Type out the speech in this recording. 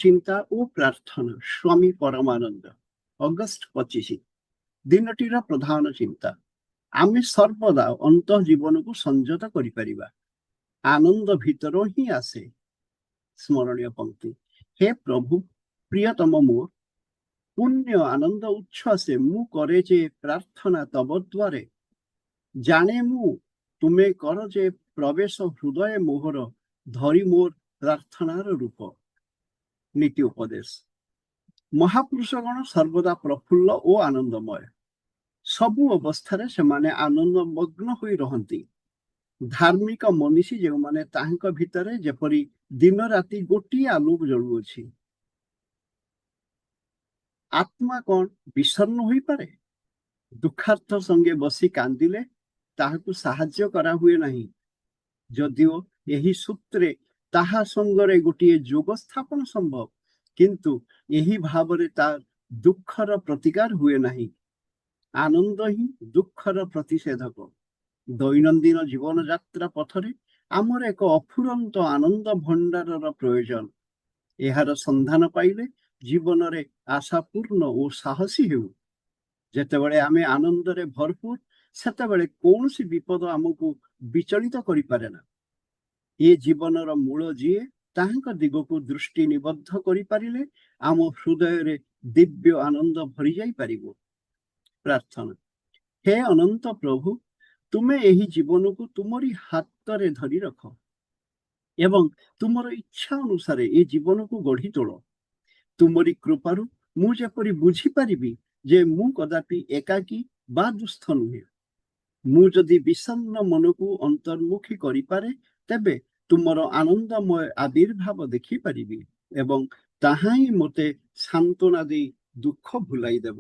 ଚିନ୍ତା ଓ ପ୍ରାର୍ଥନା ସ୍ୱାମୀ ପରମାନନ୍ଦ। ଅଗଷ୍ଟ 25। ଦିନଟିର ପ୍ରଧାନ ଚିନ୍ତା। ଆମେ ସର୍ବଦା ଅନ୍ତଃ ଜୀବନକୁ ସଂଯତ କରିପାରିବା। ଆନନ୍ଦ ଭିତରୁ ହିଁ ଆସେ। ସ୍ମରଣୀୟ ପଂକ୍ତି। ହେ ପ୍ରଭୁ, ପ୍ରିୟତମ ମୋର, ପୁଣ୍ୟ ଆନନ୍ଦ ଉଚ୍ଛ୍ୱାସେ ମୁଁ করে যে ପ୍ରାର୍ଥନା ତବ ଦ୍ୱାରେ। ଜାଣେ ମୁଁ ତୁମେ କର ଯେ ପ୍ରବେଶ ହୃଦୟ ମୋହର, ଧରି ମୋର ପ୍ରାର୍ଥନାର ରୂପ। ନୀତି ଉପଦେଶ। ମହାପୁରୁଷଗଣ ସର୍ବଦା ପ୍ରଫୁଲ୍ଲ ଓ ଆନନ୍ଦମୟ। ସବୁ ଅବସ୍ଥାରେ ସେମାନେ ଆନନ୍ଦମଗ୍ନ ହୋଇ ରହନ୍ତି। ଧାର୍ମିକ ମନୀଷୀ ଯେଉଁମାନେ ତାହାଙ୍କ ଭିତରେ ଯେପରି ଦିନ ରାତି ଗୋଟିଏ ଆଲୋକ ଜଳୁଅଛି। ଆତ୍ମା କ'ଣ ବିଷର୍ଣ୍ଣ ହୋଇପାରେ? ଦୁଃଖାର୍ଥ ସଙ୍ଗେ ବସି କାନ୍ଦିଲେ ତାହାକୁ ସାହାଯ୍ୟ କରାହୁଏ ନାହିଁ, ଯଦିଓ ଏହି ସୂତ୍ରେ ତାହା ସଙ୍ଗରେ ଗୋଟିଏ ଯୋଗ ସ୍ଥାପନ ସମ୍ଭବ, କିନ୍ତୁ ଏହି ଭାବରେ ତାର ଦୁଃଖର ପ୍ରତିକାର ହୁଏ ନାହିଁ। ଆନନ୍ଦ ହିଁ ଦୁଃଖର ପ୍ରତିଷେଧକ। ଦୈନନ୍ଦିନ ଜୀବନଯାତ୍ରା ପଥରେ ଆମର ଏକ ଅଫୁରନ୍ତ ଆନନ୍ଦ ଭଣ୍ଡାରର ପ୍ରୟୋଜନ। ଏହାର ସନ୍ଧାନ ପାଇଲେ ଜୀବନରେ ଆଶାପୂର୍ଣ୍ଣ ଓ ସାହସୀ ହେଉ। ଯେତେବେଳେ ଆମେ ଆନନ୍ଦରେ ଭରପୁର, ସେତେବେଳେ କୌଣସି ବିପଦ ଆମକୁ ବିଚଳିତ କରିପାରେ ନା। ଏ ଜୀବନର ମୂଳ ଯିଏ, ତାହାଙ୍କ ଦିଗକୁ ଦୃଷ୍ଟି ନିବଦ୍ଧ କରିପାରିଲେ ଆମ ହୃଦୟରେ ଦିବ୍ୟ ଆନନ୍ଦ ଭରି ଯାଇପାରିବ। ପ୍ରାର୍ଥନା। ହେ ଅନନ୍ତ ପ୍ରଭୁ, ତୁମେ ଏହି ଜୀବନକୁ ତୁମରି ହାତରେ ଧରି ରଖ ଏବଂ ତୁମର ଇଚ୍ଛା ଅନୁସାରେ ଏ ଜୀବନକୁ ଗଢ଼ି ତୋଳ। ତୁମରି କୃପାରୁ ମୁଁ ଯେପରି ବୁଝିପାରିବି ଯେ ମୁଁ କଦାପି ଏକାକୀ ବା ଦୁସ୍ଥ ନୁହେଁ। ମୁଁ ଯଦି ବିଷଣ୍ଣ ମନକୁ ଅନ୍ତର୍ମୁଖୀ କରିପାରେ, ତେବେ ତୁମର ଆନନ୍ଦମୟ ଆବିର୍ଭାବ ଦେଖିପାରିବି ଏବଂ ତାହା ହିଁ ମୋତେ ସାନ୍ତ୍ୱନା ଦେଇ ଦୁଃଖ ଭୁଲାଇ ଦେବ।